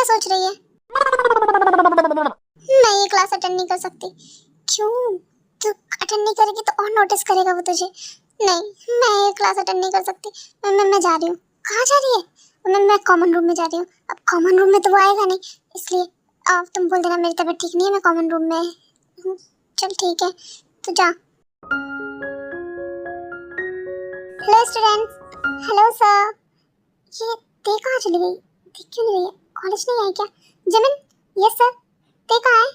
सोच रही है? मैं ये क्लास अटेंड नहीं कर सकती। क्यों? तू अटेंड नहीं करेगी तो और नोटिस करेगा वो तुझे। नहीं, मैं ये क्लास अटेंड नहीं कर सकती। मैं जा रही हूँ। कहाँ जा रही है? मैं कॉमन रूम में जा रही हूँ। अब कॉमन रूम में तो वो आएगा नहीं, इसलिए तुम बोल देना मेरी तबीयत ठीक नहीं है, मैं कॉमन रूम में हूँ। चल ठीक है, तो जा। Hello students. Hello sir. ये ते कहाँ चली गई? दिख क्यों नहीं रही है? कॉलेज नहीं आई क्या? जमीन। Yes sir. ते कहाँ है?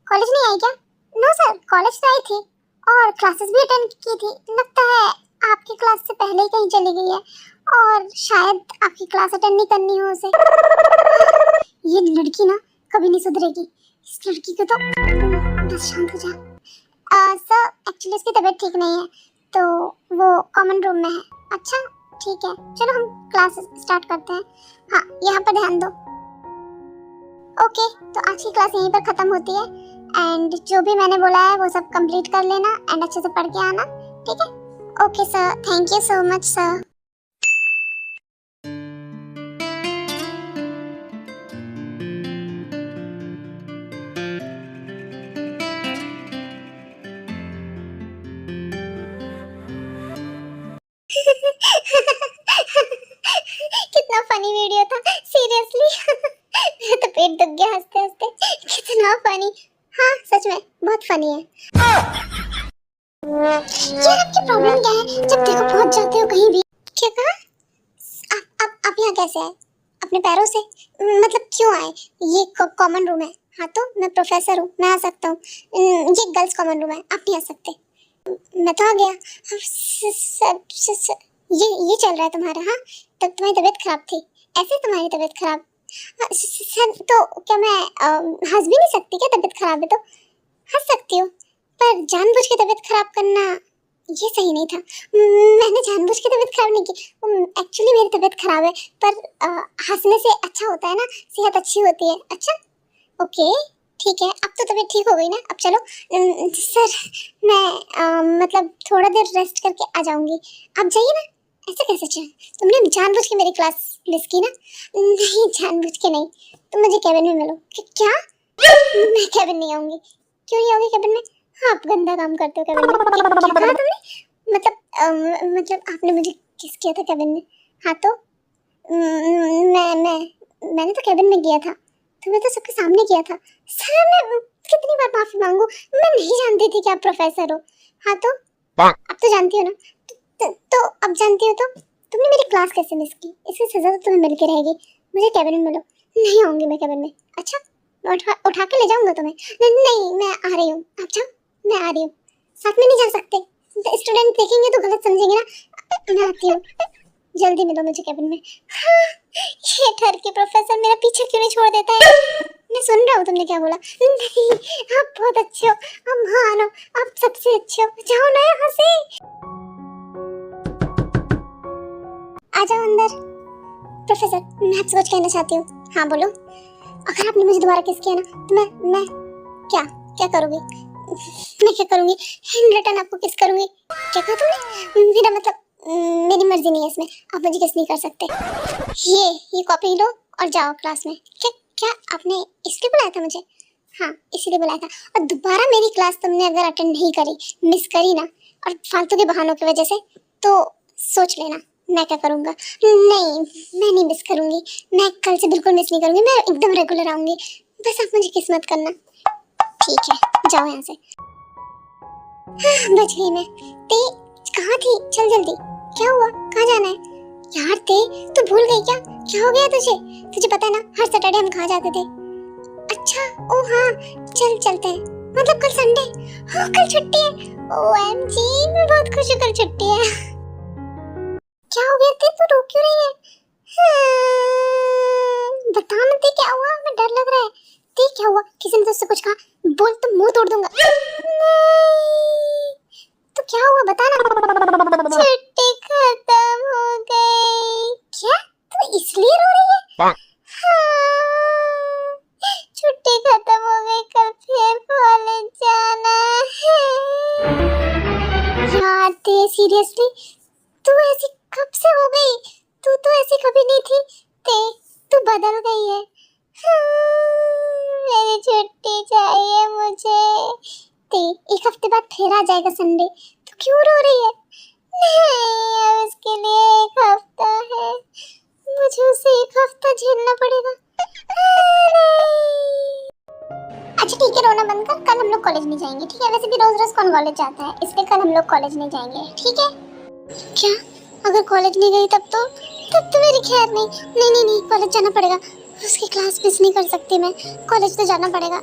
कॉलेज नहीं आई क्या? नो सर, कॉलेज तो आई थी और क्लासेस भी अटेंड की थी। लगता है आपकी क्लास से पहले ही कहीं चली गई है और शायद आपकी क्लास अटेंड नहीं करनी हो उसे। ये लड़की ना कभी नहीं सुधरेगी। इस लड़की को तो बस शांत हो जा। सर एक्चुअली इसकी तबीयत ठीक नहीं है तो वो कॉमन रूम में है। अच्छा ठीक है, चलो हम क्लास स्टार्ट करते हैं। हाँ, यहाँ पर ध्यान दो। ओके, तो आज की क्लास यहीं पर खत्म होती है एंड जो भी मैंने बोला है वो सब कंप्लीट कर लेना एंड अच्छे से पढ़ के आना, ठीक है? Okay sir, thank you so much sir. कितना फनी वीडियो था, सीरियसली। मेरा तो पेट दुख गया हंसते हंसते। कितना फनी। हाँ सच में बहुत फनी है। यार आपकी प्रॉब्लम क्या है? जब देखो पहुंच जाते हो कहीं भी। क्या कहा? आप यहाँ कैसे आए? अपने पैरों से? मतलब क्यों आए? ये कॉमन रूम है। हाँ तो मैं प्रोफेसर हूँ, मैं आ सकता हूँ। ये गर्ल्स कॉमन रूम है, आप नहीं आ सकते। मैं तो आ गया। ये चल रहा है तुम्हारा? हाँ, तब तुम्हारी तबीयत खराब थी, ऐसे तुम्हारी तबीयत खराब। सर तो क्या मैं हंस भी नहीं सकती क्या? तबीयत खराब है तो हंस सकती हो, पर जानबूझ के तबीयत खराब करना ये सही नहीं था। मैंने जानबूझ के तबीयत खराब नहीं की। एक्चुअली मेरी तबीयत खराब है, पर हंसने से अच्छा होता है ना, सेहत अच्छी होती है। अच्छा ओके ठीक है, अब तो तबीयत ठीक हो गई ना? अब चलो। सर मैं मतलब थोड़ा देर रेस्ट करके आ जाऊंगी, आप जाइए ना। ऐसे कैसे चल? तुमने जानबूझ के मेरी क्लास मिस की ना? नहीं, जानबूझ के नहीं। तुम मुझे कैबिन में मिलो। क्या? मैं कैबिन नहीं आऊंगी। क्यों नहीं आओगे कैबिन में? हाँ, आप गंदा काम करते हो कैबिन में। क्या कहा तुमने? मतलब आपने मुझे किस किया था कैबिन में? हाँ तो मैंने तो कैबिन में गया था, तुमने तो सबके सामने किया था। सर मैं कितनी बार माफी मांगू? मैं नहीं जानती थी कि आप प्रोफेसर हो। हाँ तो अब तो जानती हो ना? तो अब जानती हो तो तुमने मेरी क्लास कैसे मिस की? इसकी सजा तो तुम्हें मिल के रहेगी। मुझे कैबिन में मिलो। नहीं आऊंगी मैं कैबिन में। अच्छा, मैं उठा के ले जाऊंगा तुम्हें। नहीं, मैं आ रही हूँ। अच्छा मैं आ रही हूँ। साथ में नहीं जा सकते, स्टूडेंट देखेंगे तो गलत समझेंगे ना। मैं आती हूँ, जल्दी मिलो मुझे कैबिन में। हाँ, ये ठर के प्रोफेसर मेरा पीछे क्यों नहीं छोड़ देता है? मैं सुन रहा हूँ तुमने क्या बोला। नहीं, आप बहुत अच्छे हो, आप महान हो, आप सबसे अच्छे हो। जाओ ना यहाँ से, आ जाओ अंदर। प्रोफेसर मैं आपसे कुछ कहना चाहती हूँ। हाँ बोलो। अगर आपने मुझे दोबारा किस किया ना तो मैं क्या क्या करूँगी? मैं क्या करूँगी? इन रिटर्न आपको किस करूँगी। क्या कहा तुमने? मेरा मतलब मेरी मर्जी नहीं है इसमें, आप मुझे किस नहीं कर सकते। ये कॉपी लो और जाओ क्लास में। क्या क्या आपने इसलिए बुलाया था मुझे? हाँ इसीलिए बुलाया था। और दोबारा मेरी क्लास तुमने अगर अटेंड नहीं करी, मिस करी ना, और फालतू के बहानों की वजह से, तो सोच लेना मैं क्या करूँगा। नहीं, मैं नहीं मिस करूँगी। मैं कल से बिल्कुल मिस नहीं करूँगी, मैं एकदम रेगुलर आऊँगी। बस आप मुझे किस्मत करना। ठीक है, जाओ यहाँ से। हाँ, बच गई मैं। ते कहाँ थी? चल जल्दी। क्या हुआ? कहाँ जाना है? यार ते तू भूल गई क्या? क्या हो गया तुझे? तुझे पता है ना हर सैटरडे हम कहाँ जाते थे? अच्छा ओ हाँ, चल चलते हैं। मतलब कल संडे। हाँ कल छुट्टी है। OMG, मैं बहुत खुश हूँ कल छुट्टी है। क्या हो गया ते, तू रो क्यों रही है? बता ना ते क्या हुआ, मैं डर लग रहा है। ते क्या हुआ? किसी ने तुझसे कुछ कहा? बोल तो मुंह तोड़ दूंगा। नहीं, तो क्या हुआ बता ना। छुट्टी खत्म हो गई। क्या? तू इसलिए रो रही है? हाँ, छुट्टी खत्म हो गई, कल फिर कॉलेज जाना है। यार ते सीरियसली तू ऐसी कब से हो गई? तू तो ऐसी कभी नहीं थी ते, तू बदल गई है। मेरी छुट्टी चाहिए मुझे। ते एक हफ्ते बाद फिर आ जाएगा संडे, तो क्यों रो रही है? नहीं, अब इसके लिए एक हफ्ता है, मुझे उसे एक हफ्ता झेलना पड़ेगा। नहीं। अच्छा ठीक है, रोना बंद कर। कल हम लोग कॉलेज नहीं जाएंगे, ठीक है? वैसे भी रोज रोज कौन कॉलेज जाता है, इसलिए कल हम लोग कॉलेज नहीं जाएंगे, ठीक है? क्या? अगर कॉलेज नहीं गई तब तो मेरी खैर नहीं। नहीं नहीं नहीं, कॉलेज जाना पड़ेगा। उसकी क्लास मिस नहीं कर सकती मैं, कॉलेज तो जाना पड़ेगा।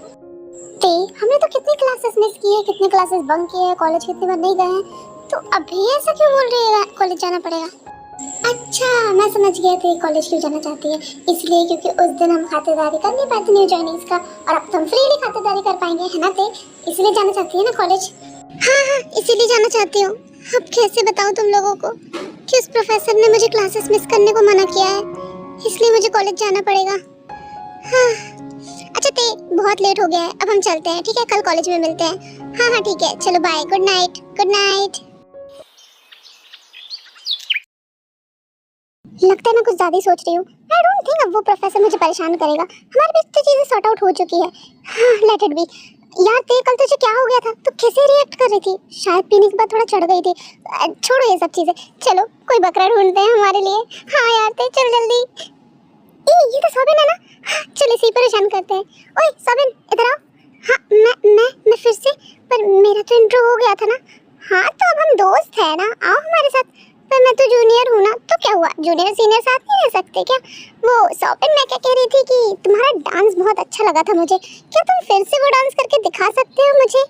ते हमने तो कितनी क्लासेस मिस की है, कितने क्लासेस बंक किए हैं, कॉलेज कितनी बार नहीं गए हैं, तो अभी ऐसा क्यों बोल रही है कॉलेज जाना पड़ेगा? अच्छा, मैं समझ गया थी कॉलेज क्यों जाना चाहती है। इसलिए क्योंकि उस दिन हम खातिरदारी कर नहीं पाए थे न्यू जॉइनिंग्स का, और अब तो हम फ्रीली खातिरदारी कर पाएंगे, है ना? ते इसलिए जाना चाहती है ना कॉलेज? हाँ हाँ, इसीलिए जाना चाहती हूँ। अब कैसे बताऊँ तुम लोगों को कि उस प्रोफेसर ने मुझे क्लासेस मिस करने को मना किया है, इसलिए मुझे कॉलेज जाना पड़ेगा। हाँ। अच्छा ते बहुत लेट हो गया है, अब हम चलते हैं, ठीक है? कल कॉलेज में मिलते हैं। हाँ हाँ ठीक है, चलो bye, good night. Good night. लगता है मैं कुछ ज्यादा ही सोच रही हूँ। आई डोंट थिंक अब वो प्रोफेसर मुझे परेशान करेगा, हमारे बीच तो चीजें सॉर्ट आउट हो चुकी है। हाँ, लेट इट बी। यार ते कल तुझे क्या हो गया था? तू कैसे रिएक्ट कर रही थी? शायद पीने के बाद थोड़ा चढ़ गई थी। छोड़ो ये सब चीजें, चलो कोई बकरा ढूंढते हैं हमारे लिए। हाँ यार ते चल जल्दी। ये तो सोबिन है ना? हाँ, चल इसी परेशान करते हैं। ओए सोबिन इधर आओ। हाँ मैं फिर से, पर मेरा तो इंट्रो हो गया था ना। हाँ तो अब हम दोस्त हैं ना, आओ हमारे साथ। पर मैं तो जूनियर हूँ ना, तो क्या हुआ? जूनियर सीनियर साथ नहीं रह सकते क्या? वो सोबिन, मैं क्या कह रही थी कि तुम्हारा डांस बहुत अच्छा लगा था मुझे, क्या तुम फिर से वो डांस करके दिखा सकते हो मुझे?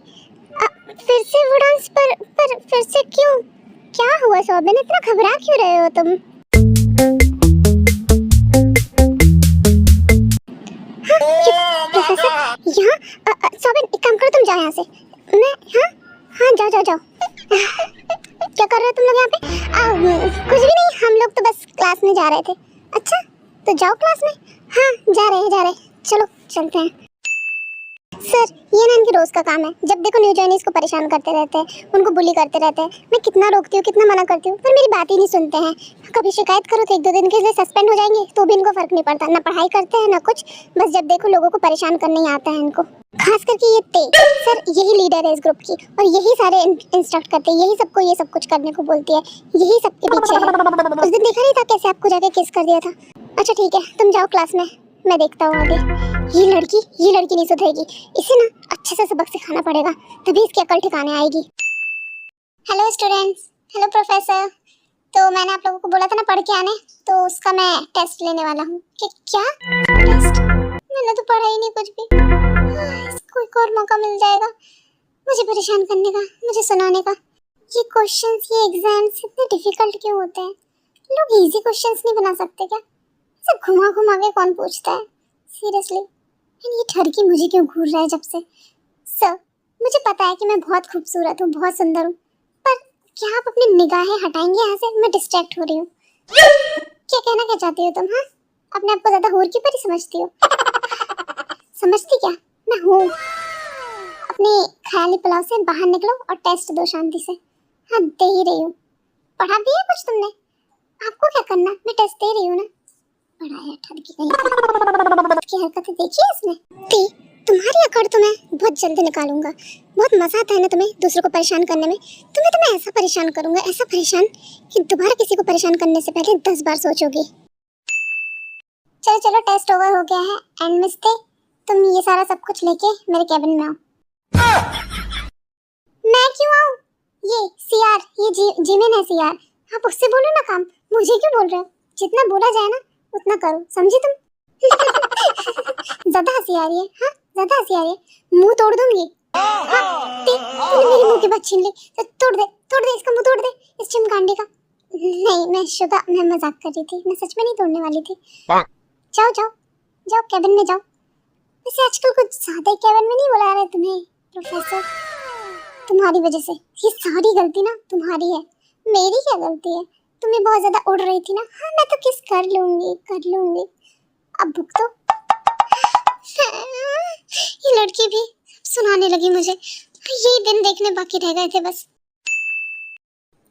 फिर से वो डांस? पर फिर से क्यों? क्या हुआ सोबिन, इतना घबरा क्यों रहे हो तुम? प्रोफेसर यहाँ? सोबिन एक काम करो, तुम जाओ यहाँ से। मैं हाँ हाँ जाओ जाओ जाओ। क्या कर रहे हो तुम लोग यहाँ पे? कुछ भी नहीं, हम लोग तो बस क्लास में जा रहे थे। अच्छा तो जाओ क्लास में। हाँ जा रहे, चलो चलते हैं। सर ये ना इनकी रोज का काम है, जब देखो न्यू जॉइनीज को परेशान करते रहते हैं, उनको बुली करते रहते हैं। मैं कितना रोकती हूँ, कितना मना करती हूँ, पर मेरी बात ही नहीं सुनते हैं। कभी शिकायत करो तो 1-2 दिन के लिए सस्पेंड हो जाएंगे, तो भी इनको फर्क नहीं पड़ता। ना पढ़ाई करते हैं ना कुछ, बस जब देखो लोगों को परेशान करने ही आता है इनको। खास करके ये ते सर, यही लीडर है इस ग्रुप की, और यही सारे इंस्ट्रक्ट करते हैं, यही सबको ये सब कुछ करने को बोलती है, यही सबके पीछे है। उस दिन देखा नहीं था कैसे आपको जाके किस कर दिया था? अच्छा ठीक है, तुम जाओ क्लास में, मैं देखता हूँ आगे। ये लड़की नहीं सुधरेगी, इसे ना अच्छे से सबक सिखाना पड़ेगा, तभी इसकी अकल ठिकाने आएगी। Hello students, hello professor. तो मैंने आप लोगों को बोला था ना पढ़ के आने, तो उसका मैं टेस्ट लेने वाला हूँ। क्या टेस्ट? मैंने तो पढ़ा ही नहीं कुछ भी। इसको एक और मौका मिल जाएगा मुझे परेशान करने का, मुझे सुनाने का। ये क्वेश्चंस, ये एग्जाम्स इतने डिफिकल्ट क्यों होते हैं? लोग इजी क्वेश्चंस नहीं बना सकते क्या? सब घुमा घुमा के कौन पूछता है सीरियसली? ये ठरकी मुझे क्यों घूर रहा है जब से? सर मुझे पता है कि मैं बहुत खूबसूरत हूँ, बहुत सुंदर हूँ, पर क्या आप अपनी निगाहें हटाएंगे यहाँ से? मैं डिस्ट्रैक्ट हो रही हूँ। क्या कहना क्या चाहती हो तुम? हाँ, अपने आप को ज्यादा हूर की परी समझती हो? समझती क्या मैं हूँ? अपने ख्याली पुलाव से बाहर निकलो और टेस्ट दो शांति से। हाँ दे ही रही हूँ। पढ़ा भी है कुछ तुमने? आपको क्या करना, मैं टेस्ट दे रही हूँ ना। पढ़ाया ठरकी कहीं की हरकतें देखी है इसने? ती तुम्हारी अकड़ तो मैं बहुत जल्दी निकालूंगा। बहुत मजा आता है ना तुम्हें दूसरों को परेशान करने में। तुम्हें तो मैं ऐसा परेशान करूंगा, ऐसा परेशान कि दोबारा किसी को परेशान करने से पहले 10 बार सोचोगी। चलो चलो, टेस्ट ओवर हो गया है। एंड मिस्ते, तुम ये सारा सब कुछ लेके मेरे कैबिन में आओ। मैं क्यों आऊं? ये सीआर, ये जीमेन है सीआर, आप उससे बोलो ना काम, मुझे क्यों बोल रहे हो? जितना बोला जाए ना उतना करो, समझी तुम? ज्यादा हंसी आ रही है? हाँ ज्यादा हंसी आ रही है, मुंह तोड़ दूंगी। हाँ तूने मेरे मुंह की बात छीन ली, तो तोड़ दे इसका मुंह, तोड़ दे इस चिमकांडे का। नहीं मैं शुदा, मैं मजाक कर रही थी, मैं सच में नहीं तोड़ने वाली थी। जाओ जाओ जाओ कैबिन में जाओ। वैसे आजकल कुछ ज्यादा ही कैबिन में नहीं बुला रहे तुम्हें प्रोफेसर। तुम्हारी वजह से ये सारी गलती ना तुम्हारी है, मेरी क्या गलती है? तुम्हें बहुत ज्यादा उड़ रही थी ना। हाँ मैं तो किस कर लूंगी। अब भुग तो। ये लड़की भी सुनाने लगी मुझे, यही दिन देखने बाकी रह गए थे बस।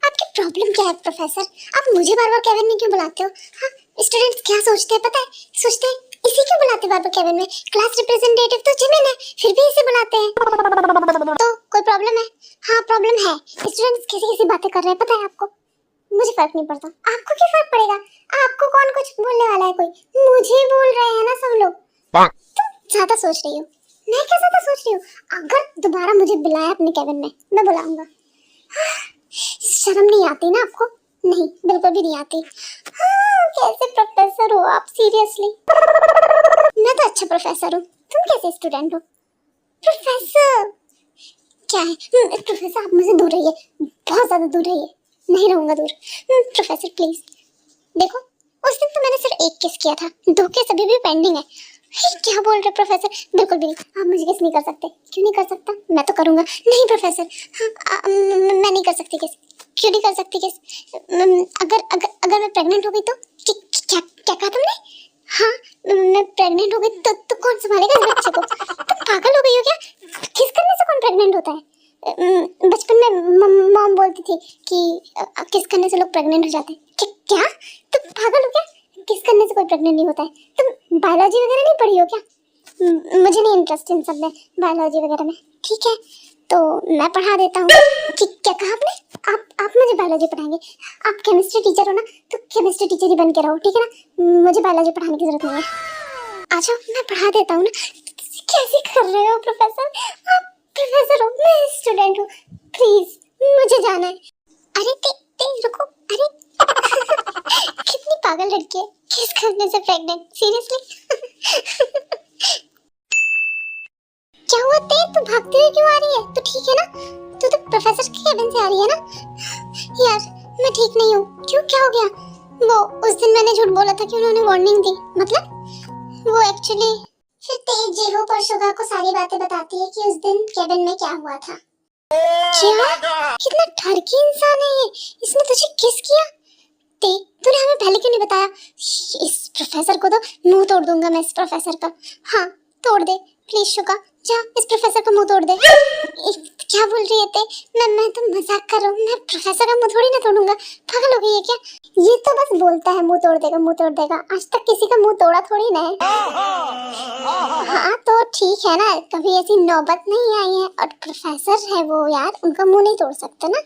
आपकी प्रॉब्लम क्या है प्रोफेसर? आप मुझे बार बार कैबिन में क्यों बुलाते हो? हाँ स्टूडेंट्स क्या सोचते हैं पता है? सोचते हैं इसी क्यों बुलाते बार बार केबिन में? क्लास रिप्रेजेंटेटिव तो जिमिन है, फिर भी इसे बुलाते हैं। तो कोई प्रॉब्लम है? हाँ प्रॉब्लम है। स्टूडेंट्स कैसी कैसी बातें कर रहे हैं पता है आपको? मुझे फर्क नहीं पड़ता। आपको क्या फर्क पड़ेगा? आपको कौन कुछ बोलने वाला है? कोई मुझे बोल रहे हैं ना सब लोग। तुम ज्यादा सोच रही हो। मैं क्या ज्यादा सोच रही हूँ? अगर दोबारा मुझे बुलाया अपने केबिन में, मैं बुलाऊंगा। शर्म नहीं आती ना आपको? नहीं, बिल्कुल भी नहीं आती। कैसे प्रोफेसर हो आप? सीरियसली मैं तो अच्छा प्रोफेसर हूँ, तुम कैसे स्टूडेंट हो? प्रोफेसर क्या है? प्रोफेसर आप मुझे दूर रहिए, बहुत ज्यादा दूर रहिए। नहीं रहूंगा दूर। Professor please. देखो उस दिन तो मैंने सिर्फ एक किस किया था, 2 केस अभी भी पेंडिंग है। क्या बोल रहे प्रोफेसर? बिल्कुल भी नहीं, आप मुझे किस नहीं कर सकते। क्यों नहीं कर सकता? मैं तो करूंगा। नहीं प्रोफेसर, मैं नहीं कर सकती किस। क्यों नहीं कर सकती किस? अगर अगर अगर मैं प्रेग्नेंट हो गई तो? क्या क्या कहा तुमने? हाँ मैं प्रेग्नेंट हो गई तो कौन संभालेगा इस बच्चे को? तुम पागल हो गई हो क्या? किस करने से कौन प्रेग्नेंट होता है? बचपन में मॉम बोलती थी कि किस करने से लोग प्रेग्नेंट हो जाते हैं। क्या तुम पागल हो क्या? किस करने से कोई प्रेग्नेंट नहीं होता है। तुम बायोलॉजी वगैरह नहीं पढ़ी हो क्या? मुझे नहीं इंटरेस्ट इन सब में, बायोलॉजी वगैरह में। ठीक है तो मैं पढ़ा देता हूँ। क्या कहा आपने? आप मुझे बायोलॉजी पढ़ाएंगे? आप केमिस्ट्री टीचर हो ना, तो केमिस्ट्री टीचर ही बन के रहो, ठीक है ना? मुझे बायोलॉजी पढ़ाने की जरूरत नहीं है। अच्छा मैं पढ़ा देता हूँ ना। कैसे कर रहे हो प्रोफेसर? आप प्रोफेसर हो, मैं स्टूडेंट हूँ। प्लीज मुझे जाना है। अरे ते रुको। अरे कितनी पागल लड़की है, किस करने से प्रेग्नेंट? सीरियसली क्या हुआ ते? तू भागते हुए क्यों आ रही है? तू ठीक है ना? तू तो प्रोफेसर के केबिन से आ रही है ना? यार मैं ठीक नहीं हूँ। क्यों, क्या हो गया? वो उस दिन मैंने झूठ बोला था कि उन्होंने वार्निंग दी, मतलब वो एक्चुअली फिर तेज जेहो पर शुगा को सारी बातें बताती है कि उस दिन केबिन में क्या हुआ था। क्या? कितना ठरकी इंसान है ये। इसने तुझे किस किया? ते तूने हमें पहले क्यों नहीं बताया? इस प्रोफेसर को तो मुंह तोड़ दूंगा मैं, इस प्रोफेसर का। हाँ तोड़ दे प्लीज शुगा, जा इस प्रोफेसर का मुंह तोड़ दे। क्या बोल रही है ते? मैं तो मजाक कर रहा हूँ, मैं प्रोफेसर का मुंह थोड़ी ना तोड़ूंगा। पागल हो गई है क्या? ये तो बस बोलता है मुंह तोड़ देगा, मुंह तोड़ देगा। आज तक किसी का मुंह तोड़ा थोड़ी ना है। हाँ तो ठीक है ना, कभी ऐसी नौबत नहीं आई है। और प्रोफेसर है वो यार, उनका मुंह नहीं तोड़ सकते ना,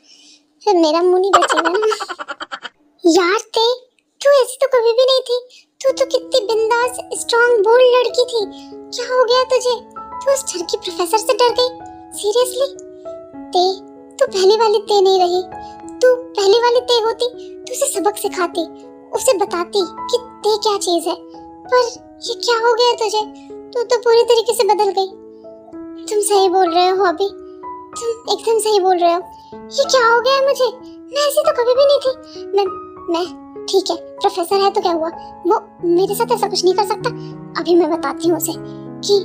फिर मेरा मुंह नहीं बचेगा ना। यार ते तू ऐसी तो कभी भी नहीं थी। तू तो कितनी बिंदास स्ट्रांग बोल्ड लड़की थी। क्या हो गया तुझे? तू उस ठरकी प्रोफेसर से डर गई? सीरियसली ते तू पहली वाली ते नहीं रही। तू पहली वाली ते होती तो उसे सबक सिखाती, उसे बताती कि ते क्या चीज है। पर ये क्या हो गया तुझे? तू तो पूरी तरीके से बदल गई। तुम सही बोल रहे हो अभी, तुम एकदम सही बोल रहे हो। ये क्या हो गया मुझे? मैं ऐसी तो कभी भी नहीं थी। मैं ठीक है, प्रोफेसर है तो क्या हुआ? वो मेरे साथ ऐसा कुछ नहीं कर सकता। अभी मैं बताती हूँ उसे कि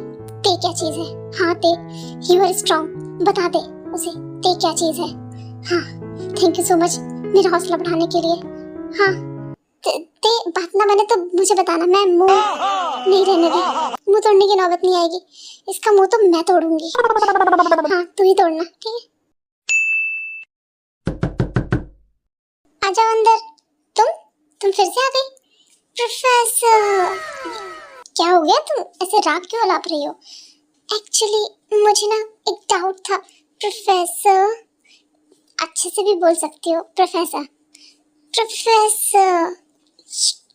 ते क्या चीज है। हाँ ते यू आर स्ट्रांग, बता दे उसे ते क्या चीज है। हाँ थैंक यू सो मच मेरा हौसला बढ़ाने के लिए। हाँ ते बात ना बने तो मुझे बताना, मैं मुंह नहीं रहने दे। मुंह तोड़ने की नौबत नहीं आएगी, इसका मुंह तो मैं तोड़ूंगी। हाँ तू ही तोड़ना, ठीक है? आ जाओ अंदर। तुम फिर से आ गई? प्रोफेसर क्या हो गया? तुम ऐसे रात क्यों लाप रही हो? एक्चुअली मुझे ना एक डाउट था प्रोफेसर। अच्छे से भी बोल सकती हो प्रोफेसर। प्रोफेसर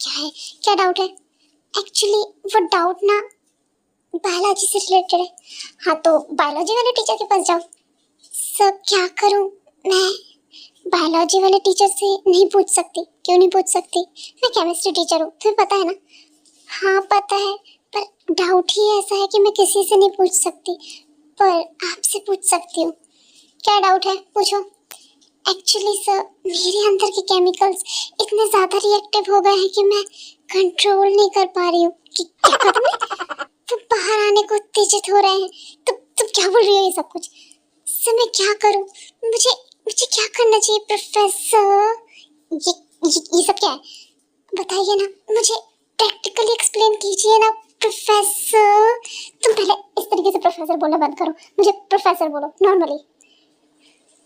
क्या है, क्या डाउट है? एक्चुअली वो डाउट ना बायोलॉजी से रिलेटेड है। हाँ तो बायोलॉजी वाले टीचर के पास जाओ। सर क्या करूं मैं? बायोलॉजी वाले टीचर से नहीं पूछ सकती। क्यों नहीं पूछ सकती? मैं केमिस्ट्री टीचर हूँ, तुम्हें पता है ना? हाँ पता है, पर डाउट ही ऐसा है कि मैं किसी से नहीं पूछ सकती, पर आपसे पूछ सकती हूँ। क्या डाउट है? पूछो। एक्चुअली सर मेरे अंदर के केमिकल्स इतने ज़्यादा रिएक्टिव हो गए हैं कि मैं कंट्रोल नहीं कर पा रही हूँ। क्या कहा तुमने? तो बाहर आने को उत्तेजित हो रहे हैं। तुम क्या बोल रही हो ये सब कुछ? सर मैं क्या करूँ? मुझे मुझे क्या करना चाहिए प्रोफेसर? ये सब क्या है? बताइए ना मुझे, प्रैक्टिकली एक्सप्लेन कीजिए ना प्रोफेसर। तुम पहले इस तरीके से प्रोफेसर बोलना बंद करो, मुझे प्रोफेसर बोलो नॉर्मली।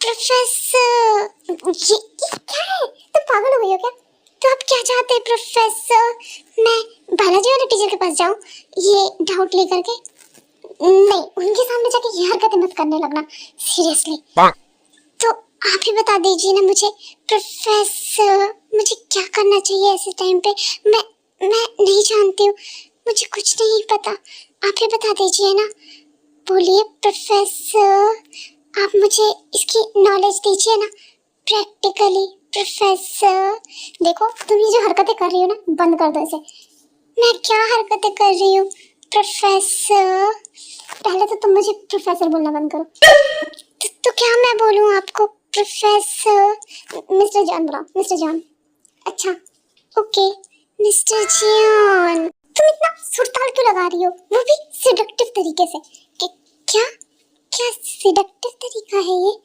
प्रोफेसर ये क्या है? तुम पागल हो गई हो क्या? तो आप क्या चाहते नमस्ते प्रोफेसर, मैं बालाजी वाले टीचर के पास जाऊं ये डाउट लेकर के? नहीं, उनके सामने जाके ये हरकतें मत करने लगना, सीरियसली। तो आप ही बता दीजिए ना मुझे प्रोफेसर, मुझे क्या करना चाहिए ऐसे टाइम पे? मैं नहीं जानती हूँ, मुझे कुछ नहीं पता, आप ही बता दीजिए ना। बोलिए प्रोफेसर, आप मुझे इसकी नॉलेज दीजिए ना प्रैक्टिकली। प्रोफेसर देखो, तुम ये जो हरकतें कर रही हो ना, बंद कर दो इसे। मैं क्या हरकतें कर रही हूँ प्रोफेसर? पहले तो तुम मुझे प्रोफेसर बोलना बंद करो। तो क्या मैं बोलूँ आपको प्रोफेसर? मिस्टर जॉन बुलाओ, मिस्टर जॉन। अच्छा ओके मिस्टर जॉन। तुम इतना सुरताल क्यों लगा रही हो, वो भी सिडक्टिव तरीके से? क्या क्या सिडक्टिव तरीका है ये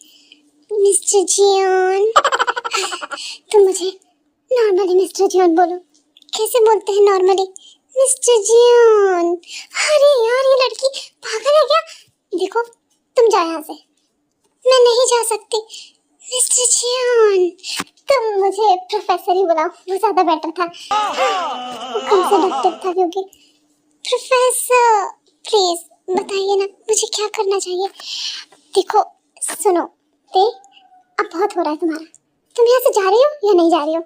मिस्टर जॉन? तुम मुझे नॉर्मली मिस्टर जॉन बोलो। कैसे बोलते हैं नॉर्मली मिस्टर जॉन? अरे यार ये लड़की पागल है क्या? देखो तुम जाओ यहाँ से, मैं नहीं जा सकती मिस्टर जॉन। तुम मुझे प्रोफेसर ही बुलाओ, वो ज्यादा बेटर था, वो कम से डॉक्टर था। क्योंकि प्रोफेसर प्लीज बताइए ना मुझे क्या करना चाहिए। देखो सुनो ते, अब बहुत हो रहा है तुम्हारा। तुम यहाँ से जा रही हो या नहीं जा रही हो?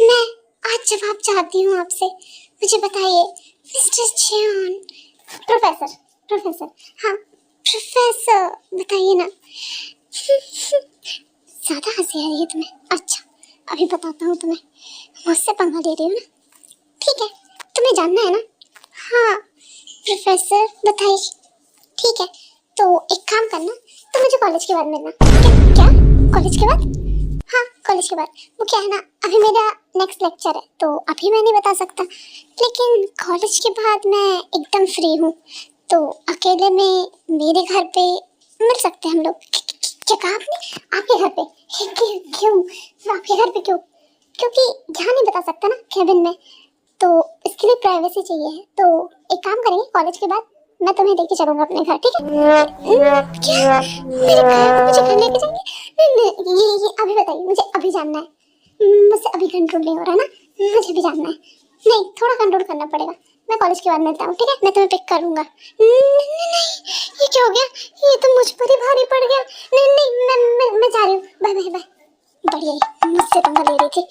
मैं आज जवाब चाहती हूँ आपसे, मुझे बताइए मिस्टर जॉन। प्रोफेसर प्रोफेसर हाँ प्रोफेसर बताइए ना। ज्यादा हंसी आ रही है तुम्हें? अच्छा अभी बताता हूँ तुम्हें, मुझसे पंगा ले रही हो ना? ठीक है, तुम्हें जानना है ना? हाँ प्रोफेसर बताइए। ठीक है तो एक काम करना, तो मुझे कॉलेज के बाद मिलना, ठीक है? क्या कॉलेज के बाद? हाँ कॉलेज के बाद। वो क्या है ना, अभी मेरा नेक्स्ट लेक्चर है तो अभी मैं नहीं बता सकता, लेकिन कॉलेज के बाद मैं एकदम फ्री हूँ, तो अकेले में मेरे घर पे मिल सकते हैं हम लोग। क्या कहा आपने? आपके घर पे? क्यों आपके घर पे क्यों? क्योंकि यहाँ नहीं बता सकता ना केबिन में, तो इसके लिए प्राइवेसी चाहिए। तो एक काम करेंगे, कॉलेज के बाद मैं तुम्हें लेके चलूंगा अपने घर, ठीक है? क्या मेरे घर मुझे घर लेके जाएंगे? नहीं, ये अभी बताइए, मुझे अभी जानना है, मुझसे अभी कंट्रोल नहीं हो रहा ना, मुझे भी जानना है। नहीं थोड़ा कंट्रोल करना पड़ेगा, मैं कॉलेज के बाद मिलता हूँ, ठीक है? मैं तुम्हें पिक करूंगा। नहीं ये क्या हो गया, ये तो मुझ पर ही भारी पड़ गया। नहीं मैं जा रही हूँ, बाय बाय बाय। बढ़िया मुझसे पंगा ले रही थी,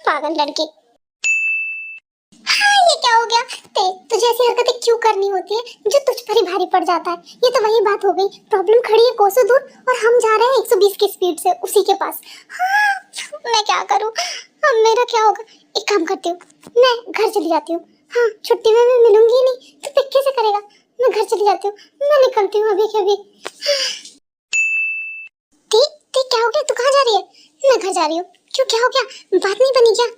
पागल लड़की। हाँ ये क्या हो गया? तुझे ऐसी हरकतें क्यों करनी होती है जो तुझ पर ही भारी पड़ जाता है? ये तो वही बात हो गई, प्रॉब्लम खड़ी है कोसों दूर और हम जा रहे हैं 120 की स्पीड से उसी के पास। हाँ मैं क्या करूँ, अब मेरा क्या होगा? एक काम करती हूँ, मैं घर चली जाती हूँ। हाँ छुट्टी में मैं मिलूंगी ही नहीं तो पिक कैसे करेगा? मैं घर चली जाती हूँ, मैं निकलती हूँ अभी के अभी। ती क्या हो गया, तू कहाँ जा रही है? मैं घर जा रही हूँ। क्यों क्या हो गया, बात नहीं बनी क्या?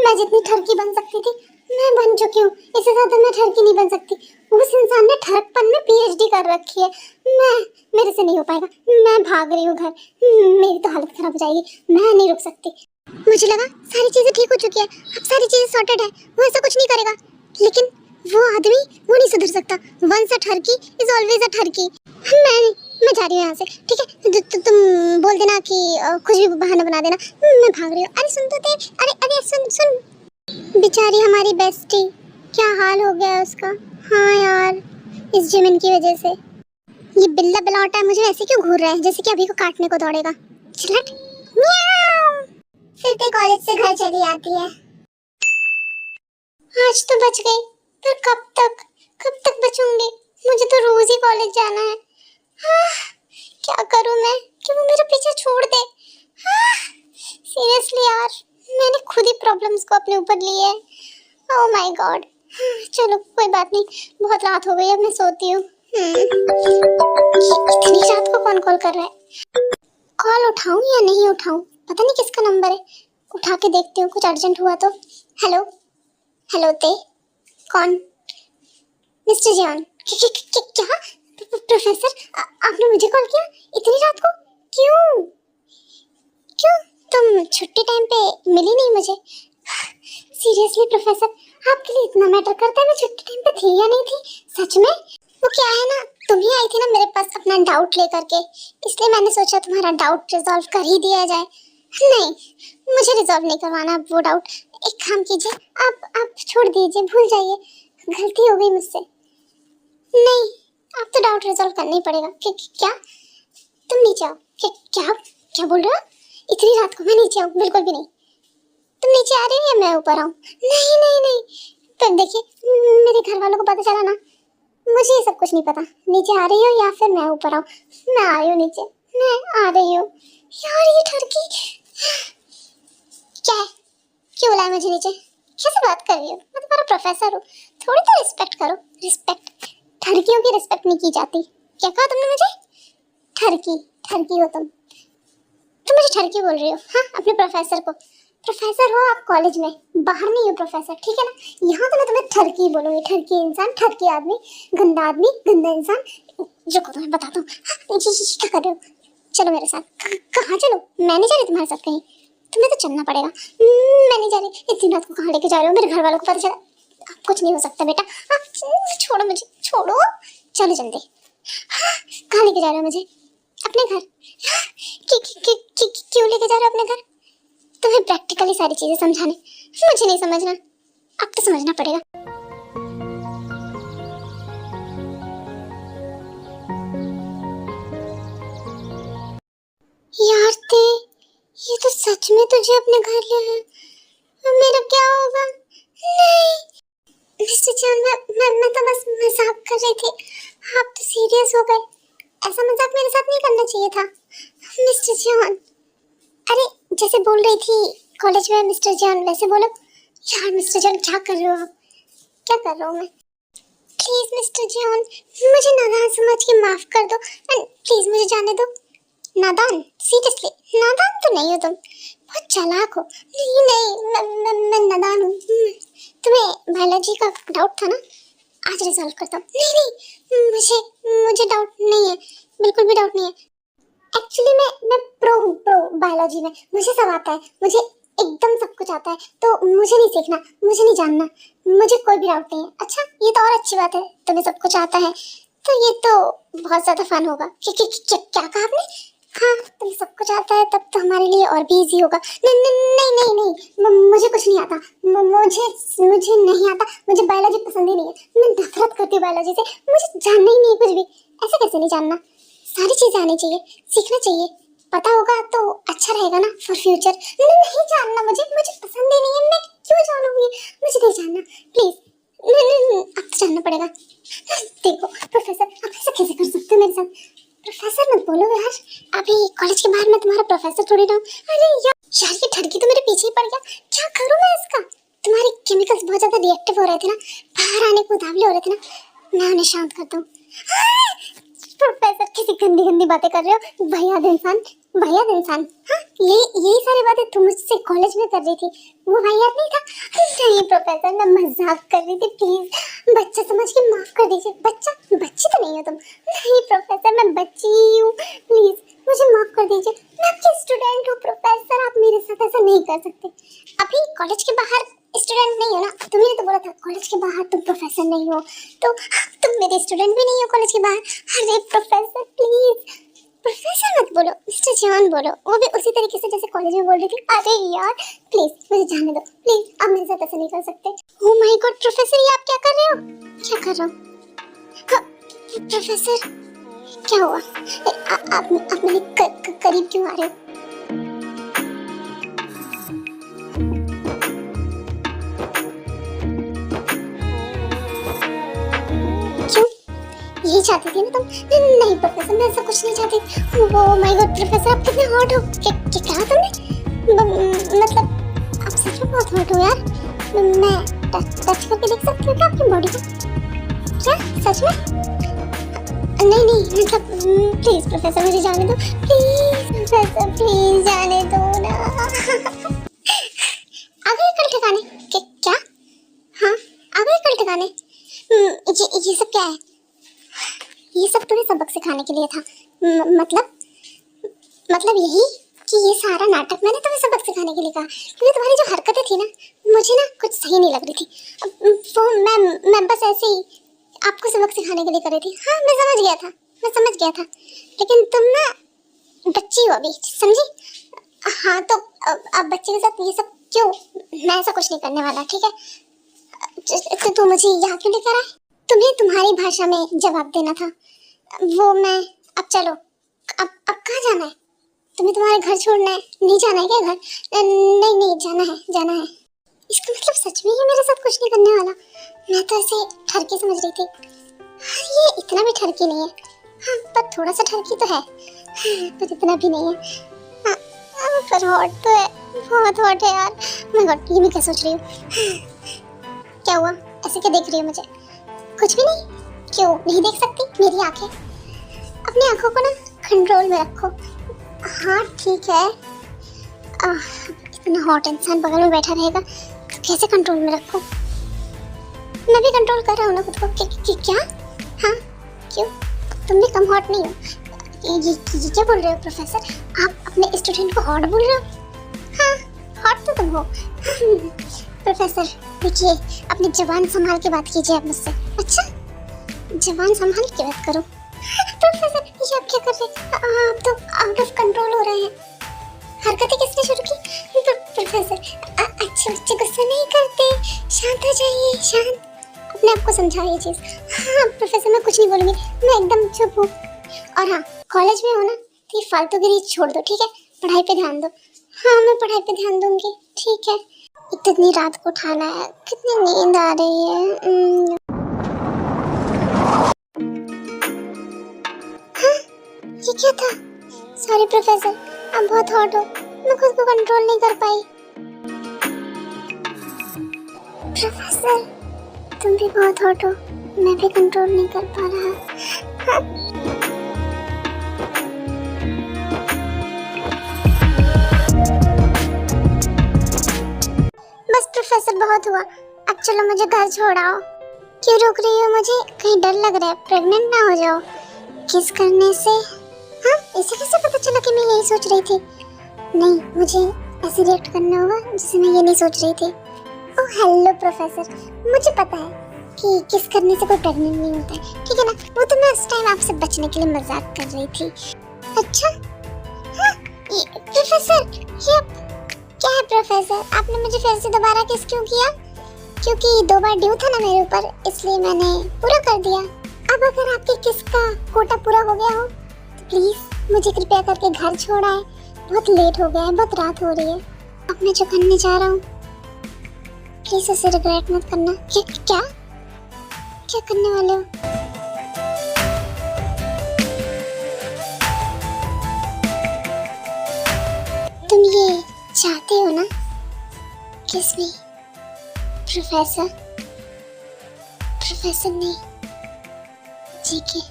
मैं जितनी ठरकी बन सकती थी मैं बन चुकी हूँ, इससे ज्यादा मैं ठरकी नहीं बन सकती। उस इंसान ने ठरकपन में पीएचडी कर रखी है, मेरे से नहीं हो पाएगा। मैं भाग रही हूँ घर, मेरी तो हालत खराब हो जाएगी, मैं नहीं रुक सकती। मुझे लगा सारी चीजें ठीक हो चुकी है, अब सारी चीजें सॉर्टेड है, वो ऐसा कुछ नहीं करेगा। लेकिन वो आदमी वो नहीं सुधर सकता। वंस अ ठरकी इज ऑलवेज अ ठरकी। मैं जा रही हूँ यहाँ से, ठीक है? तुम बोल देना कि कुछ भी बहाना बना देना, मैं भाग रही हूँ। अरे सुन तो दे, अरे सुन, बेचारी हमारी बेस्टी, क्या हाल हो गया उसका। हाँ यार इस जिमिन की वजह से। ये बिल्ला बिलौटा मुझे ऐसे क्यों घूर रहा है जैसे कि अभी को काटने को दौड़ेगा। चलट म्याऊ। फिर ते कॉलेज से घर चली आती है। आज तो बच गई, पर कब तक बचूंगी? मुझे तो रोज ही कॉलेज जाना है। क्या करूं मैं कि वो मेरा पीछे छोड़ दे? सीरियसली यार, मैंने खुद ही प्रॉब्लम्स को अपने ऊपर लिए है। Oh my God. चलो कोई बात नहीं, बहुत रात हो गई, अब मैं सोती हूँ। इतनी रात को कौन कॉल कर रहा है? कॉल उठाऊं या नहीं उठाऊं, पता नहीं किसका नंबर है। उठा के देखती हूँ, कुछ अर्जेंट हुआ तो। हेलो हेलो ते, कौन? Mister John. क्या प्रोफेसर, आपने मुझे कॉल किया इतनी रात को? क्यों क्यों तुम छुट्टी टाइम पे मिली नहीं मुझे? सीरियसली प्रोफेसर, आपके लिए इतना मैटर करता है मैं छुट्टी टाइम पे थी या नहीं थी? सच में? वो क्या है ना, तुम ही आई थी ना मेरे पास अपना डाउट लेकर के, इसलिए मैंने सोचा तुम्हारा डाउट रिजॉल्व कर ही दिया जाए। नहीं, मुझे रिजॉल्व नहीं करवाना अब वो डाउट। एक काम कीजिए, आप छोड़ दीजिए, भूल जाइए, गलती हो गई मुझसे। नहीं, आप तो डाउट रिजॉल्व करना ही पड़ेगा। क्या तुम नीचे आओ। क्या क्या बोल रहे हो? इतनी रात को मैं नीचे आऊँ? बिल्कुल भी नहीं। तुम नीचे आ रही हो या मैं ऊपर आऊँ? नहीं नहीं नहीं, तो देखिए मेरे घर वालों को पता चला ना, मुझे ये सब कुछ नहीं पता। नीचे आ रही हो या फिर मैं ऊपर आऊँ? मैं आ रही हूँ नीचे, मैं आ रही हूँ। यार ये ठरकी क्या है? क्यों बुलाया मुझे नीचे? कैसे बात कर रही हो? मैं तुम्हारा प्रोफेसर हूँ, थोड़ी तो रिस्पेक्ट करो। रिस्पेक्ट? ठरकियों की रिस्पेक्ट नहीं की जाती। क्या कहा तुमने मुझे? ठरकी? ठरकी हो तुम मुझे ठरकी बोल रही हो? हाँ, अपने प्रोफेसर को। प्रोफेसर हो आप कॉलेज में, बाहर नहीं हो प्रोफेसर, ठीक है ना? यहाँ तो मैं तुम्हें ठरकी बोलूंगी। ठरकी इंसान, ठरकी आदमी, गंदा आदमी, गंदा इंसान। रुको तुम्हें बताता हूँ। हाँ, क्या कर रहे हो? चलो मेरे साथ। कहाँ चलो? मैं नहीं जा रही तुम्हारे साथ कहीं, तुम्हें तो चलना पड़ेगा। मैं नहीं जा रही। इतनी रात को कहाँ लेके जा रहे हो? मेरे घर वालों को पता चला। कुछ नहीं हो सकता बेटा। छोड़ो मुझे, छोड़ो। चलो जल्दी। कहाँ लेके जा रहे हो मुझे? अपने घर? क्यों लेके जा रहे हो अपने घर? तुम्हें प्रैक्टिकली सारी चीजें समझाने, मुझे नहीं समझना। अब तो समझना पड़ेगा। यार ते, ये तो सच में तुझे अपने घर ले आया। अब मेरा क्या होगा? नहीं मिस्टर जॉन, मैं तो बस मजाक कर रही थी, आप तो सीरियस हो गए। ऐसा मजाक मेरे साथ नहीं करना चाहिए था मिस्टर जॉन। अरे जैसे बोल रही थी कॉलेज में मिस्टर जॉन, वैसे बोलो। यार मिस्टर जॉन क्या कर रहे हो आप? क्या कर रहा हूँ मैं? प्लीज मिस्टर जॉन, मुझे नादान समझ के माफ कर दो एंड प्लीज मुझे जाने दो। नादान? सीरियसली नादान तो नहीं हो तुम, बहुत चालाक हो। नहीं नहीं, मैं नादान हूँ। तुम्हें बायोलॉजी का डाउट था ना, आज रिजॉल्व करता हूँ। नहीं नहीं, मुझे डाउट नहीं है, बिल्कुल भी डाउट नहीं है। एक्चुअली मैं प्रो हूँ, प्रो बायोलॉजी में, मुझे सब आता है, मुझे एकदम सब कुछ आता है। तो मुझे नहीं सीखना, मुझे नहीं जानना, मुझे कोई भी डाउट नहीं है। अच्छा ये तो और अच्छी बात है, तुम्हें सब कुछ आता है, तो ये तो बहुत ज्यादा फन होगा। क्या कहा आपने? हाँ, तुम्हें सब कुछ आता है तब तो हमारे लिए और भी इजी होगा। नहीं नहीं नहीं नहीं, नहीं मुझे कुछ नहीं आता। मुझे नहीं आता, मुझे बायोलॉजी पसंद ही नहीं है। मैं नफरत करती हूँ बायोलॉजी से, मुझे जानना ही नहीं कुछ भी। ऐसे कैसे नहीं जानना? सारी चीजें आनी चाहिए, सीखना चाहिए, पता होगा तो अच्छा रहेगा ना फॉर फ्यूचर। नहीं जानना, मुझे पसंद ही नहीं है, मैं क्यों जानूंगी? मुझे नहीं जानना प्लीज। नहीं, अब तो जानना पड़ेगा। देखो प्रोफेसर, आप ऐसा कैसे कर सकते हो मेरे साथ? प्रोफेसर मत बोलो यार, अभी कॉलेज के बाहर मैं तुम्हारा प्रोफेसर थोड़ी ना हूँ। अरे यार ये ठरकी तो मेरे पीछे ही पड़ गया, क्या करूँ मैं इसका? तुम्हारे केमिकल्स बहुत ज्यादा रिएक्टिव हो रहे थे ना, बाहर आने को उतावले हो रहे थे ना, मैं उन्हें शांत करता हूँ। प्रोफेसर किसी गंदी गंदी बातें कर रहे हो, भैया इंसान, भैया इंसान। हाँ यही सारी बातें तुम मुझसे कॉलेज में कर रही थी, वो भैया नहीं था? नहीं प्रोफेसर, मैं मजाक कर रही थी, प्लीज बच्चा समझ के माफ कर दीजिए। बच्ची तो नहीं हो तुम। नहीं प्रोफेसर, मैं बच्ची ही हूँ, प्लीज मुझे माफ कर दीजिए। मैं आपकी स्टूडेंट हूँ प्रोफेसर, आप मेरे साथ ऐसा नहीं कर सकते। अभी कॉलेज के बाहर स्टूडेंट नहीं हो ना, तुम्हें तो बोला था कॉलेज के बाहर तुम प्रोफेसर नहीं हो, तो तुम मेरे स्टूडेंट भी नहीं हो कॉलेज के बाहर। अरे प्रोफेसर प्लीज, प्रोफेसर मत बोलो, मिस्टर जॉन बोलो, वो भी उसी तरीके से जैसे कॉलेज में बोल रही थी। अरे यार प्लीज मुझे जाने दो, प्लीज आप मेरे साथ ऐसा नहीं कर सकते। ओह माय गॉड प्रोफेसर, ये आप क्या कर रहे हो? क्या कर रहा हूँ? प्रोफेसर क्या हुआ? आप मेरे करीब क्यों आ रहे हो? यही चाहती थी ना तुम? नहीं प्रोफेसर, मैं ऐसा कुछ नहीं चाहती। ओह माय गॉड प्रोफेसर, आप कितने हॉट हो। क्या कहा तुमने? मतलब आप सच में बहुत हॉट हो यार। मैं टच करके देख सकती हूँ क्या आपकी बॉडी को? क्या सच में? नहीं मतलब प्लीज प्रोफेसर मुझे जाने दो, प्लीज प्रोफेसर प्लीज जाने दो ना। आ गए कल ठिकाने? क्या? हाँ आ गए कल ठिकाने। ये सब क्या है? ये सब तुम्हें सबक सिखाने के लिए था। मतलब यही कि ये सारा नाटक मैंने तुम्हें सबक सिखाने के लिए कहा, क्योंकि तुम्हारी जो हरकतें थी ना, मुझे ना कुछ सही नहीं लग रही थी। वो मैं बस ऐसे ही आपको सबक सिखाने के लिए कर रही थी। हाँ मैं समझ गया था, लेकिन तुम ना बच्ची हो अभी, समझी? हाँ हाँ तो अब बच्चे के साथ ये सब क्यों? मैं ऐसा कुछ नहीं करने वाला, ठीक है? तो तू मुझे यहाँ क्यों लेकर आए? तुम्हें तुम्हारी भाषा में जवाब देना था। वो मैं अब चलो, अब कहाँ जाना है? तुम्हें तुम्हारे घर छोड़ना है? नहीं जाना है क्या घर? नहीं नहीं, जाना है, जाना है। इसका मतलब सच में ये मेरे साथ कुछ नहीं करने वाला? मैं तो ऐसे ठरकी समझ रही थी। ये इतना भी ठरकी नहीं है। हाँ, पर थोड़ा सा ठरकी तो है, पर इतना भी नहीं है। हाँ, पर हॉट तो है, बहुत हॉट है यार। मैं गॉड, ये मैं क्या सोच रही हूँ? क्या हुआ? ऐसे क्या देख रही हो मुझे? कुछ भी नहीं। क्यों नहीं देख सकती? मेरी आंखें। अपनी आंखों को ना कंट्रोल में रखो। हाँ ठीक है। इतना हॉट इंसान बगल में बैठा रहेगा तो कैसे कंट्रोल में रखो? मैं भी कंट्रोल कर रहा हूँ ना खुद को। क्या? हाँ क्यों? तुम भी कम हॉट नहीं हो। ये क्या बोल रहे हो प्रोफेसर? आप अपने स्टूडेंट को हॉट बोल रहे हो? हाँ, हॉट तो तुम हो। प्रोफेसर देखिए, अपनी जबान संभाल के बात कीजिए आप मुझसे। अच्छा, जबान संभाल के बात करो। प्रोफेसर ये आप क्या कर रहे हैं? आप तो आउट ऑफ कंट्रोल हो रहे हैं। हरकतें किसने शुरू की? प्रोफेसर अच्छे बच्चे गुस्सा नहीं करते, शांत हो जाइए, शांत। अपने आप को समझाओ ये चीज। हाँ प्रोफेसर, मैं कुछ नहीं बोलूंगी, मैं एकदम चुप हूँ। और हाँ, कॉलेज में हो ना तो ये फालतूगिरी छोड़ दो, ठीक है? पढ़ाई पे ध्यान दो। हाँ मैं पढ़ाई पे ध्यान दूंगी, ठीक है? इतनी रात को उठाना है, कितनी नींद आ रही है। हाँ, ये क्या था? सॉरी प्रोफेसर, आप बहुत हॉट हो, मैं खुद को कंट्रोल नहीं कर पाई। प्रोफेसर तुम भी बहुत हॉट हो, मैं भी कंट्रोल नहीं कर पा रहा। हाँ। बस प्रोफेसर बहुत हुआ, अब चलो मुझे घर छोड़ाओ। क्यों रोक रही हो मुझे? कहीं डर लग रहा है प्रेग्नेंट ना हो जाओ किस करने से? हाँ, इसे कैसे पता चला कि मैं यही सोच रही थी? नहीं, मुझे ऐसे रिएक्ट करना होगा जैसे मैं ये नहीं सोच रही थी। ओह हेलो प्रोफेसर, मुझे पता है कि किस करने से कोई प्रेग्नेंट नहीं होता है, ठीक है ना? वो तो मैं उस टाइम आपसे बचने के लिए मजाक कर रही थी। अच्छा हाँ, प्रोफेसर ये क्या है? प्रोफेसर आपने मुझे फिर से दोबारा किस क्यों किया? क्योंकि 2 बार ड्यू था ना मेरे ऊपर, इसलिए मैंने पूरा कर दिया। अब अगर आपके किस का कोटा पूरा हो गया हो तो प्लीज मुझे कृपया करके घर छोड़ आए। बहुत लेट हो गया है, बहुत रात हो रही है। अब मैं जो करने जा रहा हूँ प्लीज उसे रिग्रेट मत करना। क्या क्या करने वाले हो? तुम ये चाहते हो ना किस में? प्रोफेसर प्रोफेसर नहीं, जीके।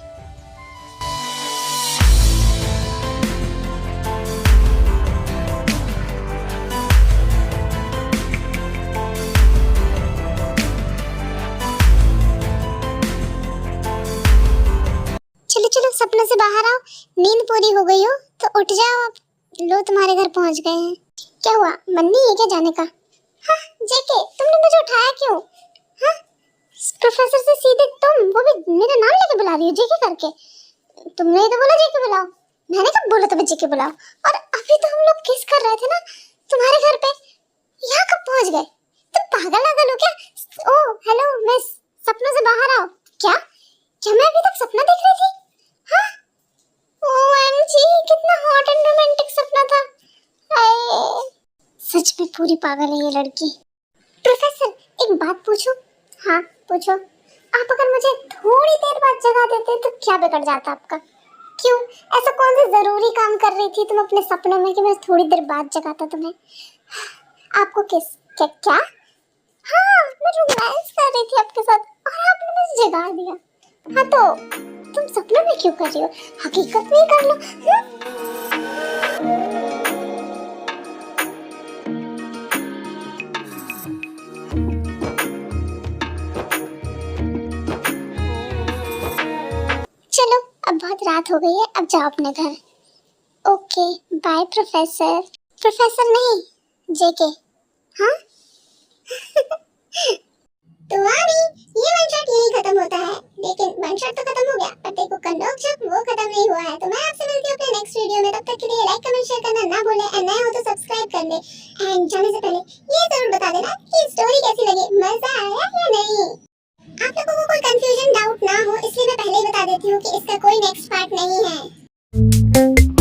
चलो चलो सपने से बाहर आओ, नींद पूरी हो गई हो तो उठ जाओ। अब लो तुम्हारे घर पहुंच गए हैं। क्या हुआ, मन नहीं है क्या जाने का? हाँ जेके, तुमने मुझे उठाया क्यों? हाँ प्रोफेसर से सीधे तुम, वो भी मेरा नाम लेके बुला रही हो जेके करके? तुमने ही तो बोला जेके बुलाओ, मैंने कब बोला तुम्हें जेके बुलाओ? और अभी तो हम लोग किस कर रहे थे ना तुम्हारे घर पे, यहाँ कब पहुंच गए? तुम पागल हो क्या? ओह हेलो मिस, सपनों से बाहर आओ। क्या क्या मैं अभी तक सपना देख रही थी? हाँ ओएमजी, कितना हॉट एंड रोमांटिक सपना था। सच में पूरी पागल है ये लड़की। प्रोफेसर एक बात पूछूं? हाँ पूछो। आप अगर मुझे थोड़ी देर बाद जगा देते तो क्या बिगड़ जाता आपका? क्यों, ऐसा कौन सा जरूरी काम कर रही थी तुम अपने सपनों में कि मैं थोड़ी देर बाद जगाता तुम्हें? आपको किस क्या? हाँ मैं रोमांस कर रही थी आपके साथ और आपने मुझे जगा दिया। हाँ तो तुम सपनों में क्यों कर रही हो? हकीकत में ही कर लो। चलो अब बहुत रात हो गई है, अब जाओ अपने घर। Okay by professor. प्रोफेसर नहीं, जेके। हाँ तो वाणी, ये वन शॉट यही खत्म होता है, लेकिन वन शॉट तो खत्म हो गया पर देखो कंडोक जब वो खत्म नहीं हुआ है। तो मैं आपसे मिलती हूँ अपने नेक्स्ट वीडियो में, तब तक के लिए लाइक कमेंट शेयर करना ना भूलें और नए हो तो सब्सक्राइब कर ले। एंड जाने से पहले ये जरूर बता देना कि स्टोरी कैसी लगी, मजा आया या नहीं। आप लोगों को कोई कंफ्यूजन डाउट ना हो इसलिए मैं पहले ही बता देती हूँ कि इसका कोई नेक्स्ट पार्ट नहीं है।